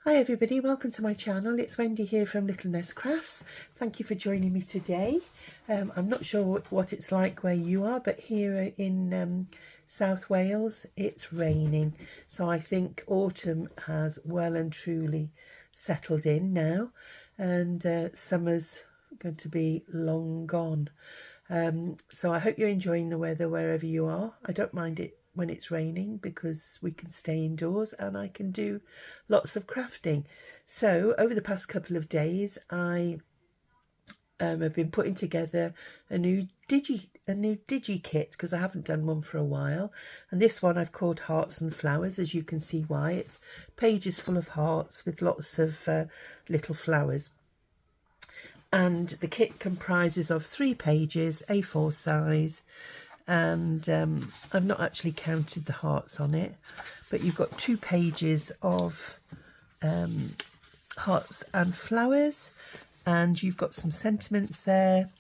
Hi everybody, welcome to my channel. It's Wendy here from Little Nest Crafts. Thank you for joining me today. I'm not sure what it's like where you are, but here in South Wales it's raining. So I think autumn has well and truly settled in now, and summer's going to be long gone. So I hope you're enjoying the weather wherever you are. I don't mind it when it's raining because we can stay indoors and I can do lots of crafting. So over the past couple of days I have been putting together a new Digi kit because I haven't done one for a while, and this one I've called Hearts and Flowers, as you can see why. It's pages full of hearts with lots of little flowers. And the kit comprises of 3 pages, A4 size, and I've not actually counted the hearts on it, but you've got 2 pages of hearts and flowers, and you've got some sentiments there,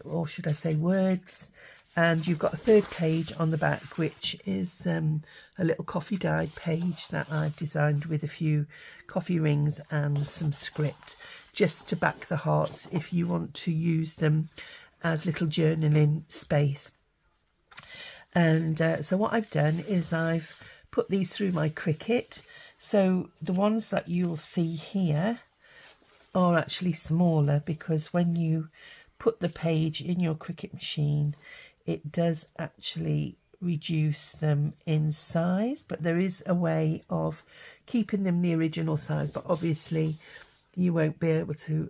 or should I say words, and you've got a 3rd page on the back which is a little coffee dyed page that I've designed with a few coffee rings and some script just to back the hearts if you want to use them as little journaling space. And so what I've done is I've put these through my Cricut. So the ones that you'll see here are actually smaller because when you put the page in your Cricut machine, it does actually reduce them in size, but there is a way of keeping them the original size, but obviously you won't be able to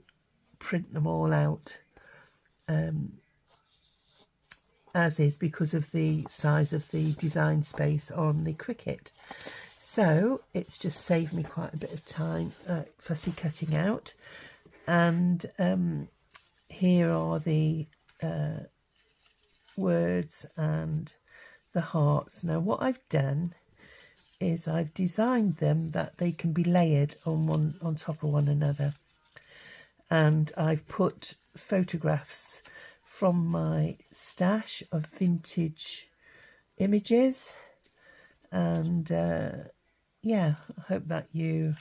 print them all out as is because of the size of the design space on the Cricut. So it's just saved me quite a bit of time fussy cutting out. And here are the words and the hearts. Now what I've done is I've designed them that they can be layered on top of one another, and I've put photographs from my stash of vintage images, and yeah, I hope that you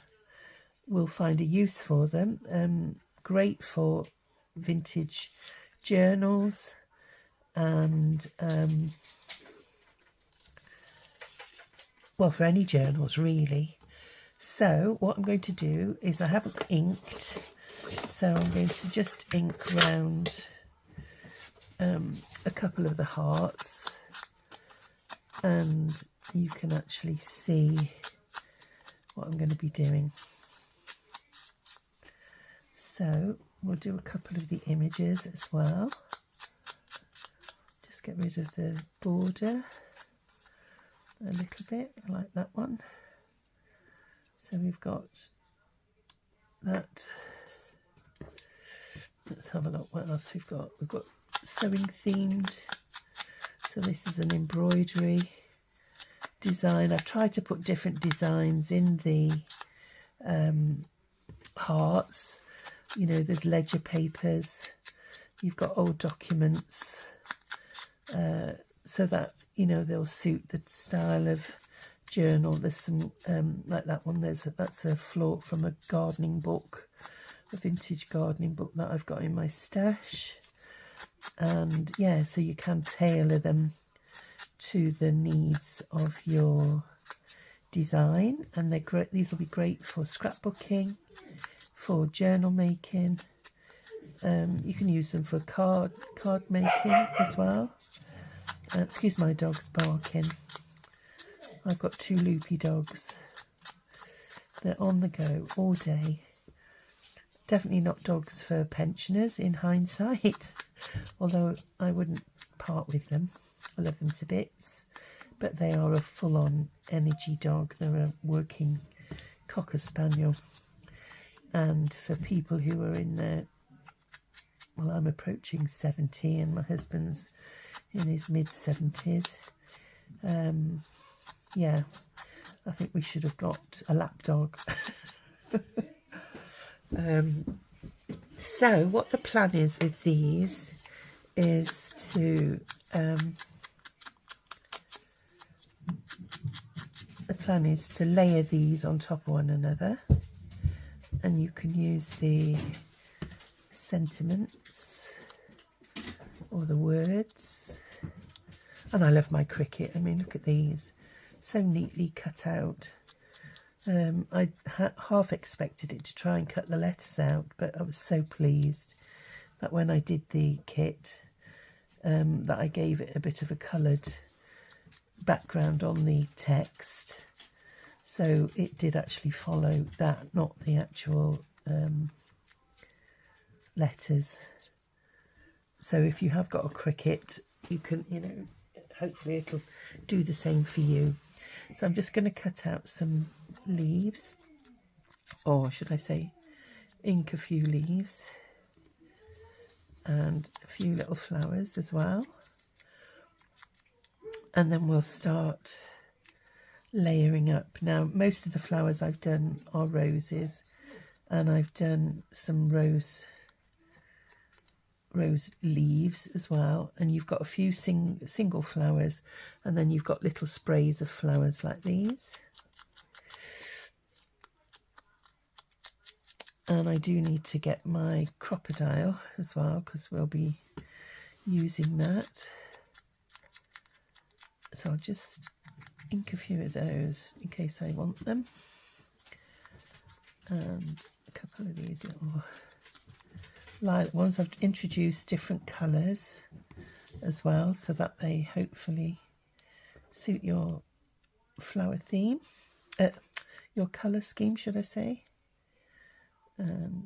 will find a use for them. Great for vintage journals and well, for any journals really. So what I'm going to do is I haven't inked, so I'm going to just ink around a couple of the hearts, and you can actually see what I'm going to be doing. So we'll do a couple of the images as well. Just get rid of the border a little bit. I like that one. So we've got that. Let's have a look what else we've got. We've got sewing themed. So this is an embroidery design. I've tried to put different designs in the hearts. You know, there's ledger papers, you've got old documents, so that, you know, they'll suit the style of journal. There's some like that one, that's a float from a gardening book, a vintage gardening book that I've got in my stash. And yeah, so you can tailor them to the needs of your design, and they're great. These will be great for scrapbooking, for journal making. You can use them for card making as well. Excuse my dog's barking. I've got 2 loopy dogs. They're on the go all day. Definitely not dogs for pensioners in hindsight, although I wouldn't part with them. I love them to bits, but they are a full-on energy dog. They're a working Cocker Spaniel. And for people who are in their, well, I'm approaching 70 and my husband's in his mid-70s. Yeah, I think we should have got a lap dog. So what the plan is with these is to layer these on top of one another. and you can use the sentiments or the words. And I love my cricket. I mean, look at these, so neatly cut out. I half expected it to try and cut the letters out, but I was so pleased that when I did the kit, that I gave it a bit of a coloured background on the text, so it did actually follow that, not the actual letters. So if you have got a cricket, you can, you know, hopefully it'll do the same for you. So I'm just going to cut out some leaves, or should I say ink a few leaves, and a few little flowers as well. And then we'll start layering up. Now, most of the flowers I've done are roses, and I've done some rose leaves as well, and you've got a few single flowers, and then you've got little sprays of flowers like these. And I do need to get my crocodile as well, because we'll be using that. So I'll just ink a few of those in case I want them, and a couple of these little lilac ones. I've introduced different colours as well, so that they hopefully suit your flower theme, your colour scheme, should I say.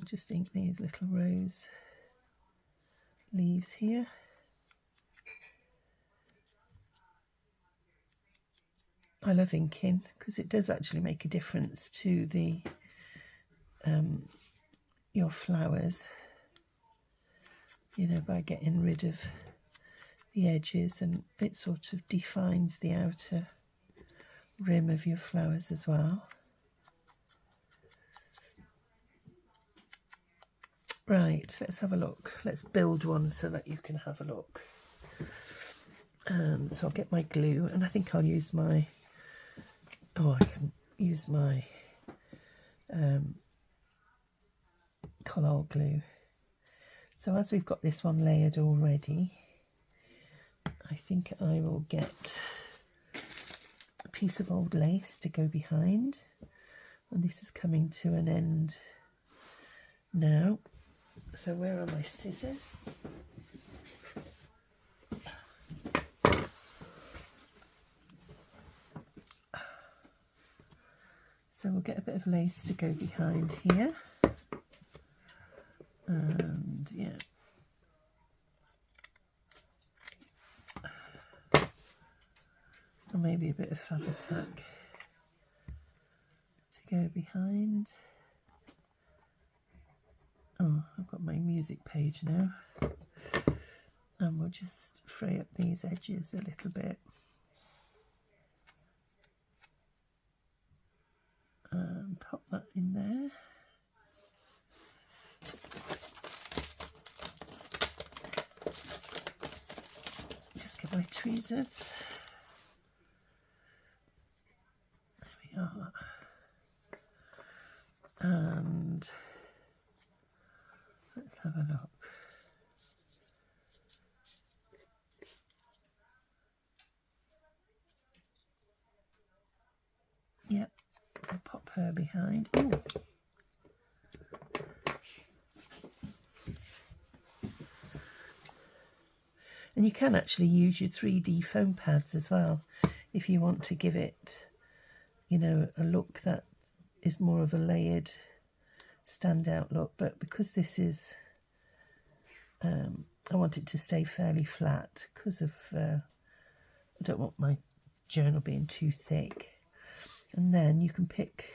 Just ink these little rose leaves here. I love inking because it does actually make a difference to the your flowers, you know, by getting rid of the edges, and it sort of defines the outer rim of your flowers as well. Right, let's have a look. Let's build one so that you can have a look. So I'll get my glue, and I think I'll use my, I can use my collal glue. So as we've got this one layered already, I think I will get a piece of old lace to go behind, and this is coming to an end now. So where are my scissors? So we'll get a bit of lace to go behind here, and yeah, or maybe a bit of Fabatac to go behind. Oh, I've got my music page now, and we'll just fray up these edges a little bit. And pop that in there. Just get my tweezers. There we are. And let's have a look. Yep, I'll pop her behind. Ooh. And you can actually use your 3D foam pads as well if you want to give it, you know, a look that is more of a layered standout look. But because this is, I want it to stay fairly flat because of, I don't want my journal being too thick. And then you can pick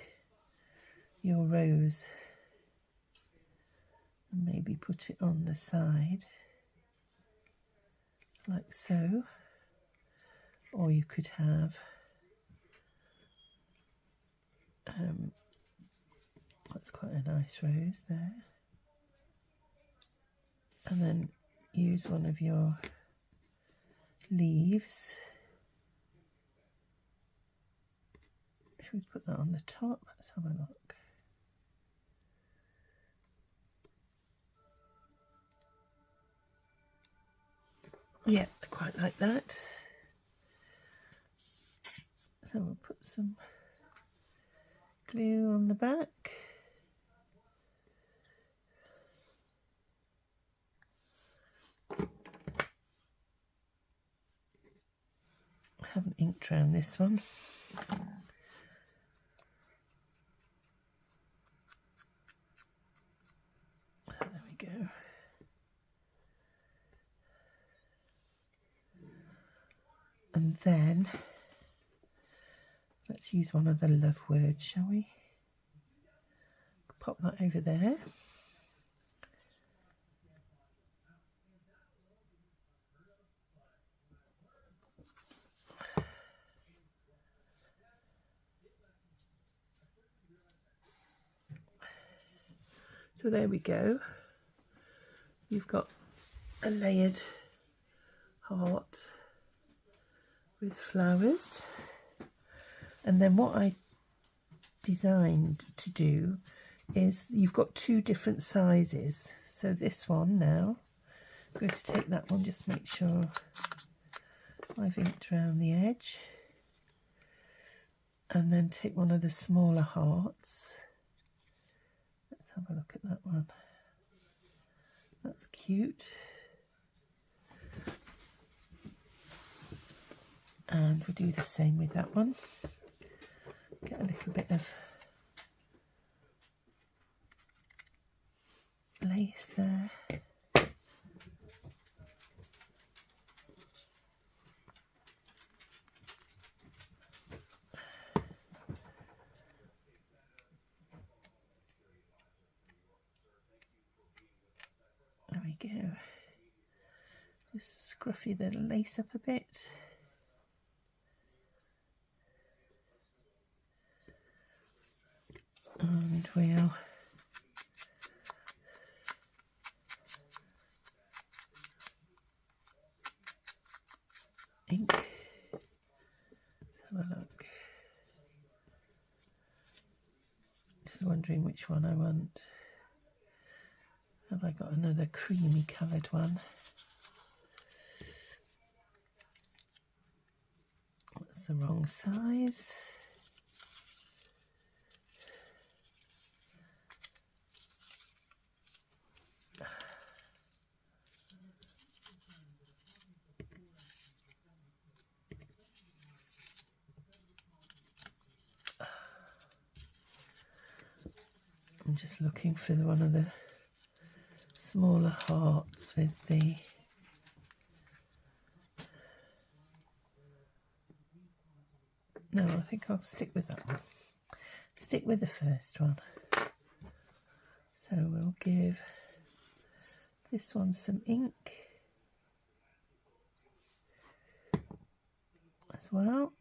your rose and maybe put it on the side like so, or you could have that's quite a nice rose there, and then use one of your leaves. Should we put that on the top? Let's have a look. Yeah, I quite like that. So we'll put some glue on the back. I haven't inked around this one. There we go. And then let's use one of the love words, shall we? Pop that over there. So there we go. You've got a layered heart with flowers. And then what I designed to do is you've got two different sizes. So this one now, I'm going to take that one, just make sure I've inked around the edge. And then take one of the smaller hearts. Let's have a look at that one. That's cute. And we'll do the same with that one. Get a little bit of lace there. There we go. Just scruffy the lace up a bit. And we'll ink. Have a look. Just wondering which one I want. Have I got another creamy coloured one? That's the wrong size. I'm just looking for one of the smaller hearts with the no, I think I'll stick with that one. Stick with the first one. So we'll give this one some ink as well.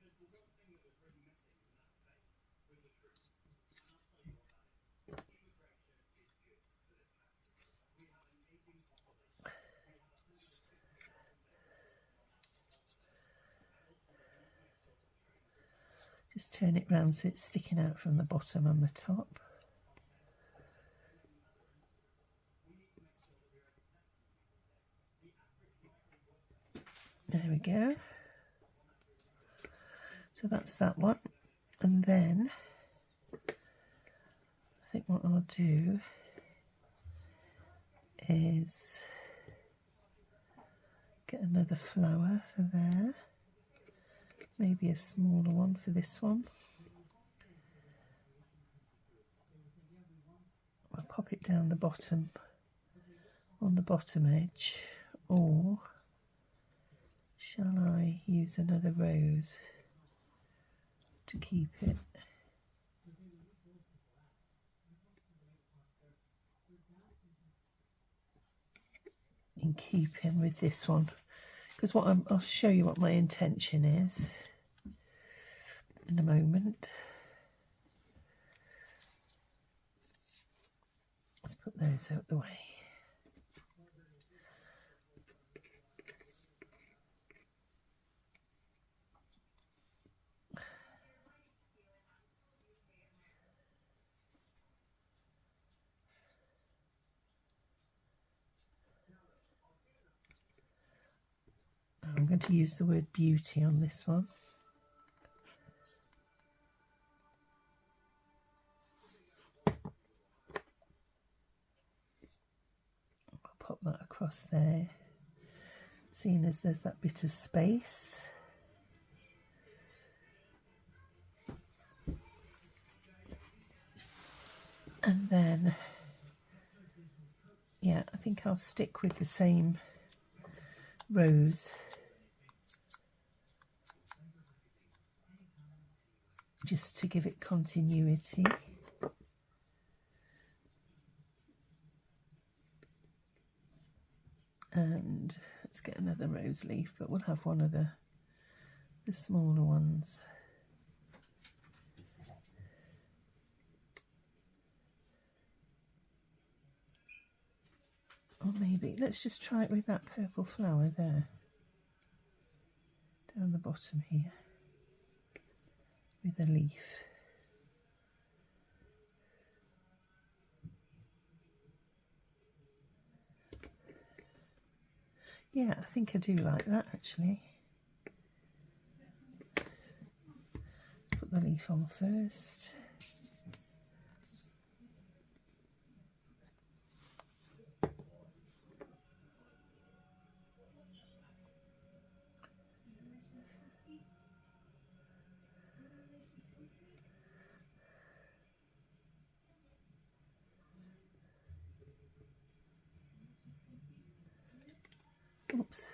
Just turn it round so it's sticking out from the bottom and the top. There we go. So that's that one. And then I think what I'll do is get another flower for there. Maybe a smaller one for this one. I'll pop it down the bottom, on the bottom edge, or shall I use another rose to keep it? In keeping with this one, because I'll show you what my intention is in a moment. Let's put those out the way. going to use the word beauty on this one. I'll pop that across there, seeing as there's that bit of space. And then, yeah, I think I'll stick with the same rose just to give it continuity. And let's get another rose leaf, but we'll have one of the smaller ones. Or maybe let's just try it with that purple flower there, down the bottom here, with a leaf. Yeah, I think I do like that actually. Put the leaf on first. Oops.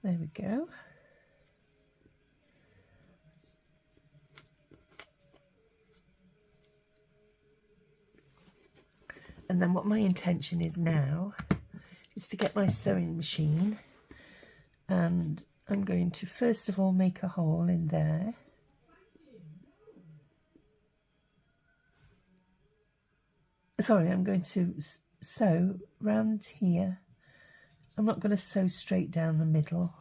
There we go. And then what my intention is now is to get my sewing machine, and I'm going to first of all make a hole in there. Sorry, I'm going to sew round here. I'm not going to sew straight down the middle.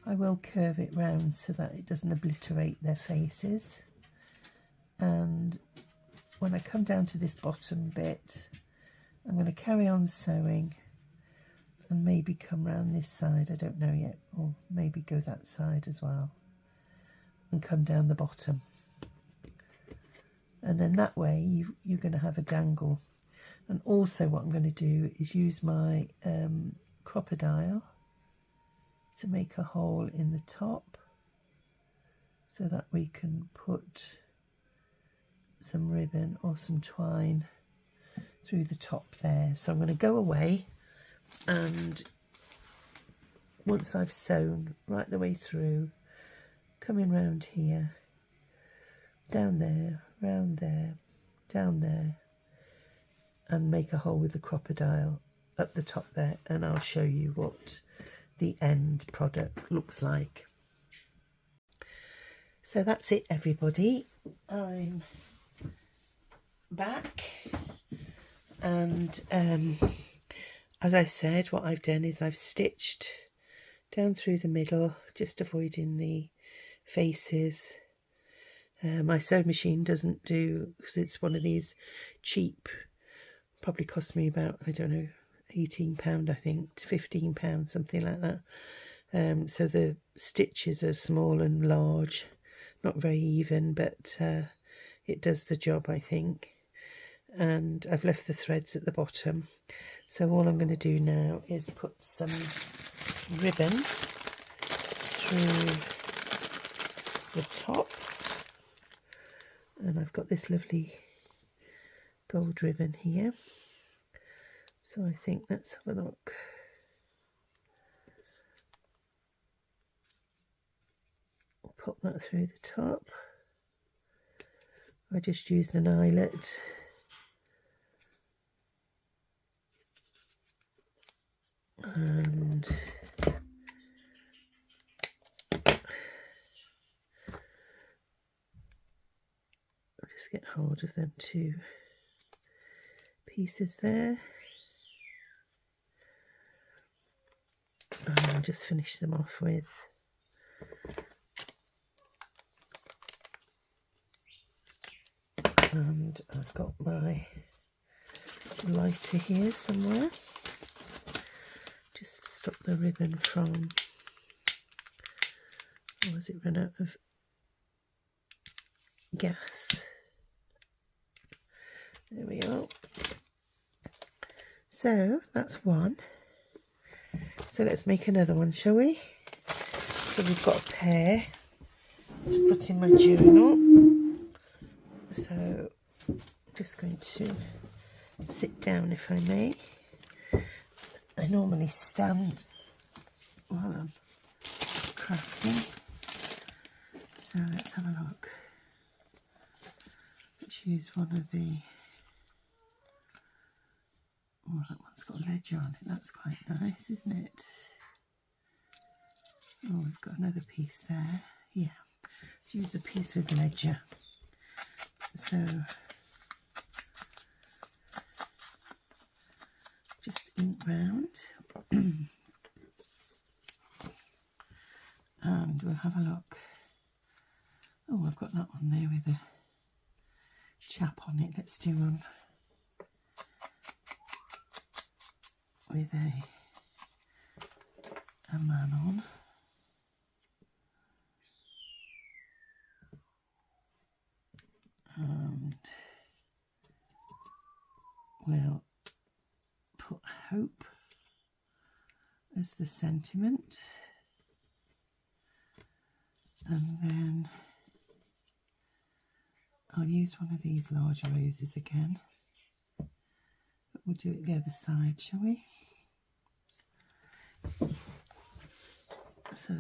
I will curve it round so that it doesn't obliterate their faces. And when I come down to this bottom bit, I'm going to carry on sewing and maybe come round this side, I don't know yet, or maybe go that side as well and come down the bottom. And then that way you're going to have a dangle. And also what I'm going to do is use my crocodile to make a hole in the top so that we can put some ribbon or some twine through the top there. So I'm going to go away, and once I've sewn right the way through, coming round here, down there, round there, down there, and make a hole with the crocodile at the top there, and I'll show you what the end product looks like. So that's it, everybody. I'm back, and as I said, what I've done is I've stitched down through the middle, just avoiding the faces. My sewing machine doesn't do, because it's one of these cheap, probably cost me about, I don't know, £18 I think, £15, something like that. So the stitches are small and large, not very even, but it does the job, I think. And I've left the threads at the bottom, so all I'm going to do now is put some ribbon through the top, and I've got this lovely gold ribbon here, so I think let's have a look. I'll pop that through the top. I just used an eyelet. And I'll just get hold of them two pieces there. just finish them off with. And I've got my lighter here somewhere, just to stop the ribbon from, or has it run out of gas? There we are. So that's one. So let's make another one, shall we? So we've got a pair to put in my journal. So I'm just going to sit down, if I may. I normally stand while I'm crafting. So let's have a look. Let's use one of the, oh, that one's got a ledger on it. That's quite nice, isn't it? Oh, we've got another piece there. Yeah, let's use the piece with the ledger. So just ink round and we'll have a look. Oh, I've got that one there with a chap on it. Let's do one with a man on. And we'll put hope as the sentiment, and then I'll use one of these large roses again, but we'll do it the other side, shall we? So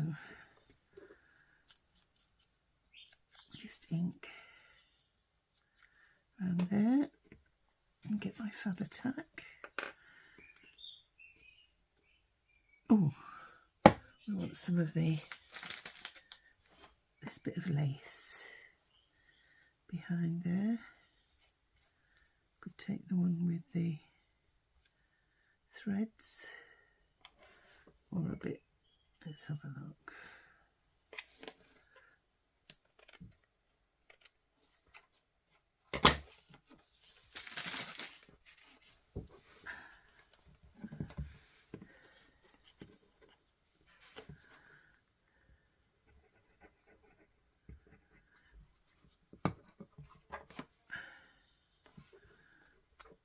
just ink around there and get my fab attack. Oh, I want some of this bit of lace behind there. Could take the one with the threads or a bit. Let's have a look.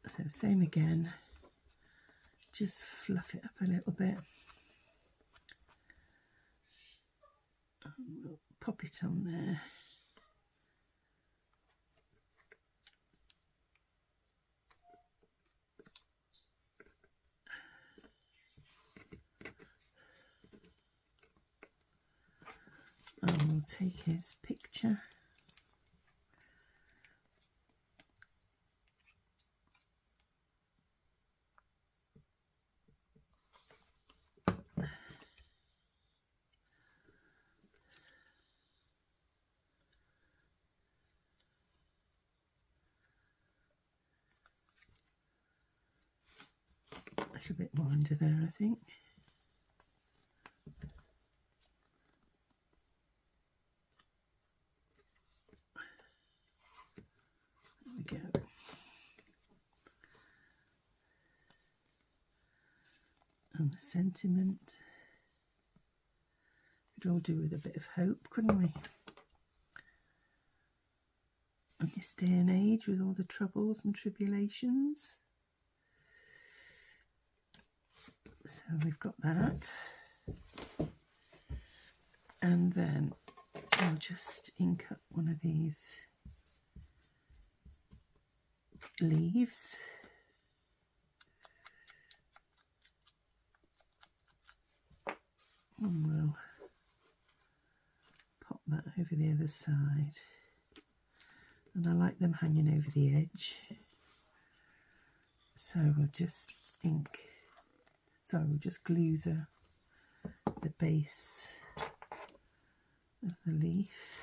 So same again, just fluff it up a little bit. And we'll pop it on there. And we'll take his picture. A bit more under there, I think. There we go. And the sentiment. We'd all do with a bit of hope, couldn't we? In this day and age, with all the troubles and tribulations. So we've got that, and then I'll just ink up one of these leaves. And we'll pop that over the other side. And I like them hanging over the edge. So we'll just we'll just glue the base of the leaf,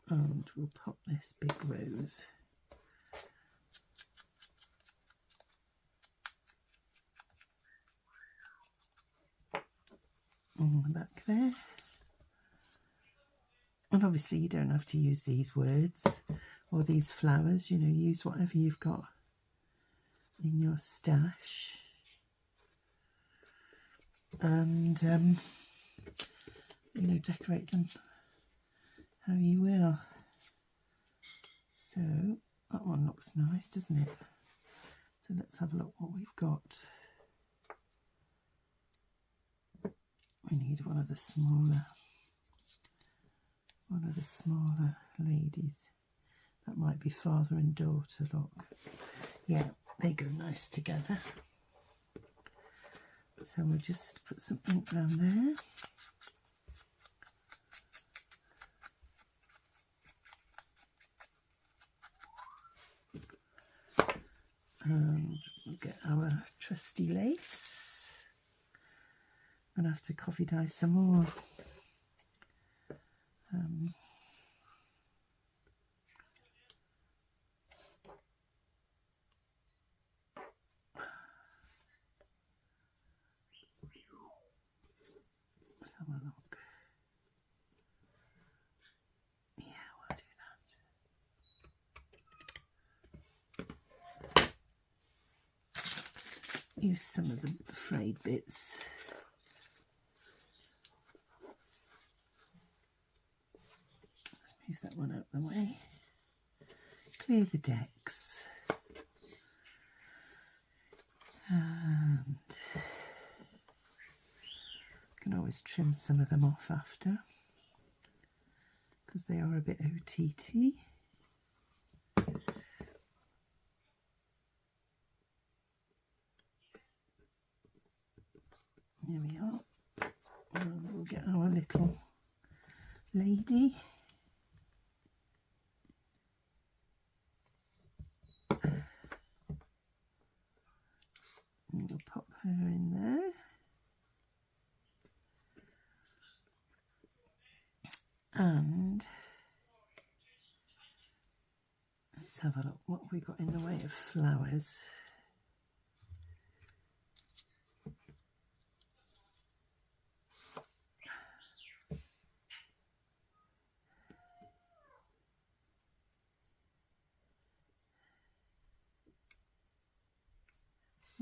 and we'll pop this big rose. And obviously you don't have to use these words or these flowers, you know, use whatever you've got in your stash. And, you know, decorate them how you will. So that one looks nice, doesn't it? So let's have a look what we've got. We need one of the smaller ladies. That might be father and daughter, look. Yeah, they go nice together. So we'll just put some ink around there. And we'll get our trusty lace. I'm going to have to coffee dye some more. Let's have a look. Yeah, we'll do that. Use some of the frayed bits. Let's move that one out the way. Clear the decks. And you can always trim some of them off after, because they are a bit OTT. Here we are. And we'll get our little lady. And we'll pop her in there. And let's have a look what we got in the way of flowers.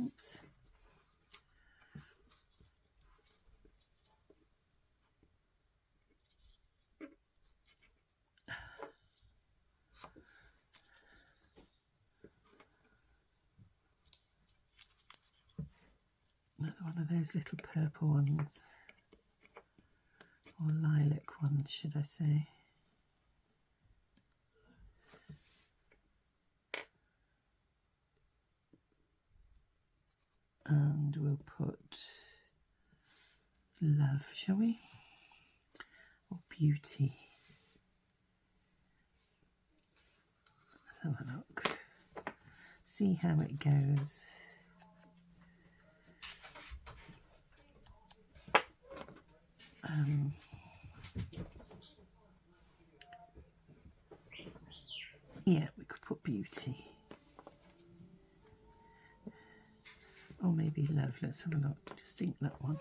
Oops. Another one of those little purple ones, or lilac ones, should I say. And we'll put love, shall we? Or beauty. Let's have a look. See how it goes. Yeah, we could put beauty. Or maybe love. Let's have a look. Just ink that one.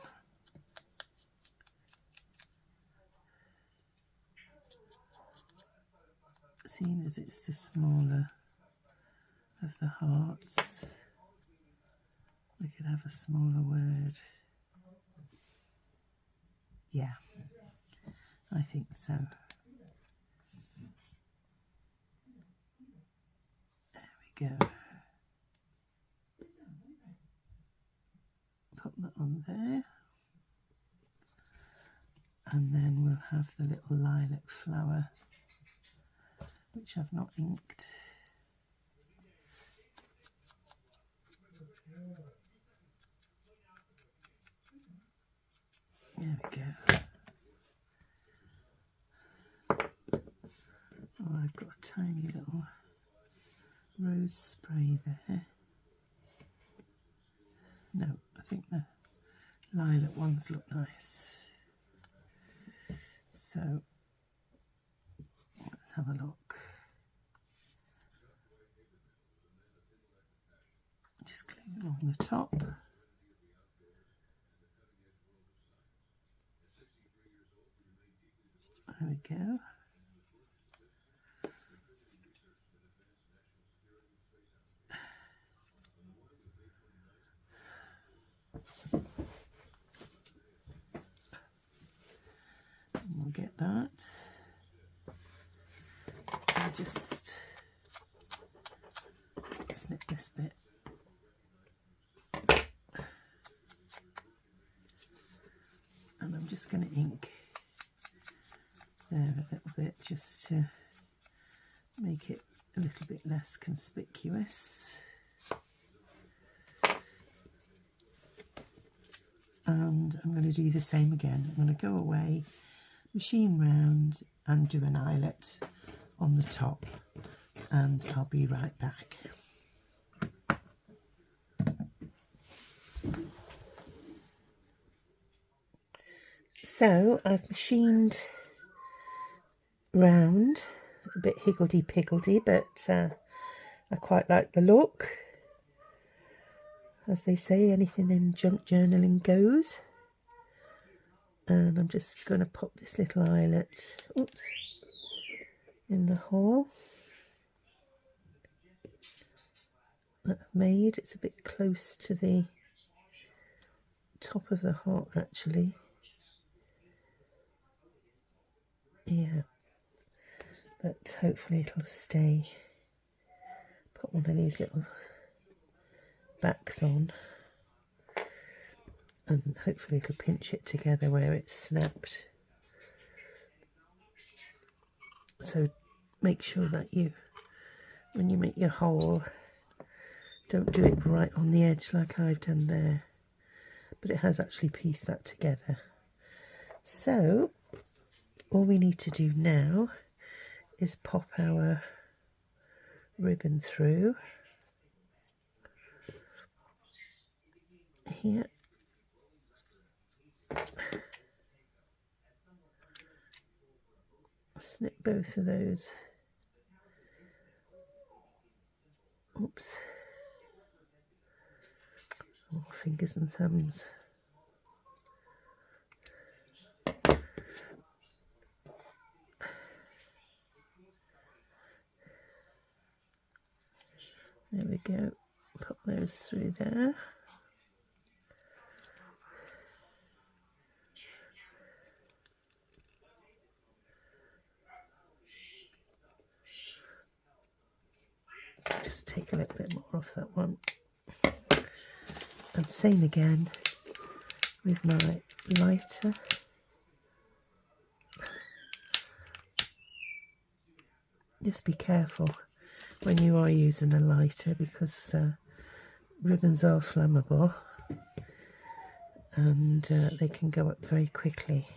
Seeing as it's the smaller of the hearts, we could have a smaller word. Yeah, I think so. There we go. Pop that on there. And then we'll have the little lilac flower, which I've not inked. There we go. Oh, I've got a tiny little rose spray there. No, I think the lilac ones look nice. So let's have a look. Just click along the top. There we go. get that. I'll just snip this bit. And I'm just going to ink there a little bit just to make it a little bit less conspicuous. And I'm going to do the same again. I'm going to go away, machine round and do an eyelet on the top, and I'll be right back. So I've machined round, a bit higgledy-piggledy, but I quite like the look. As they say, anything in junk journaling goes. And I'm just going to pop this little eyelet, oops, in the hole that I've made. It's a bit close to the top of the heart actually. Yeah, but hopefully it'll stay. Put one of these little backs on and hopefully it'll pinch it together where it's snapped. So make sure that you, when you make your hole, don't do it right on the edge like I've done there, but it has actually pieced that together. So all we need to do now is pop our ribbon through here. Snip both of those. Oops. Oh, fingers and thumbs. There we go. Pop those through there. Just take a little bit more off that one. And same again with my lighter. Just be careful when you are using a lighter, because ribbons are flammable and they can go up very quickly.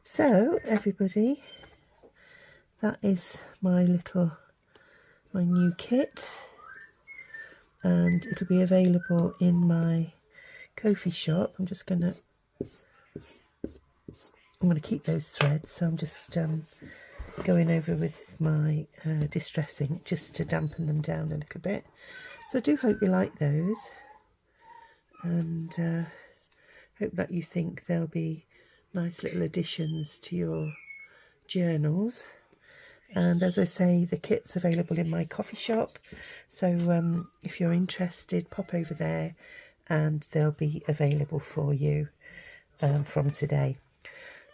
So everybody, that is my new kit, and it'll be available in my Ko-fi shop. I'm going to keep those threads, so I'm just going over with my distress ink just to dampen them down a little bit. So I do hope you like those, and hope that you think they'll be nice little additions to your journals. And as I say, the kit's available in my coffee shop, so if you're interested, pop over there and they'll be available for you from today.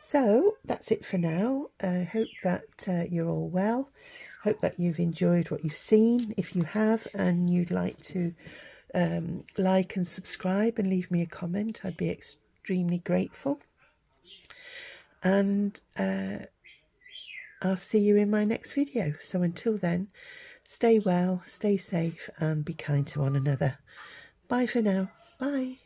So that's it for now. I hope that you're all well. Hope that you've enjoyed what you've seen. If you have and you'd like to like and subscribe and leave me a comment, I'd be extremely grateful. And I'll see you in my next video. So until then, stay well, stay safe and be kind to one another. Bye for now. Bye.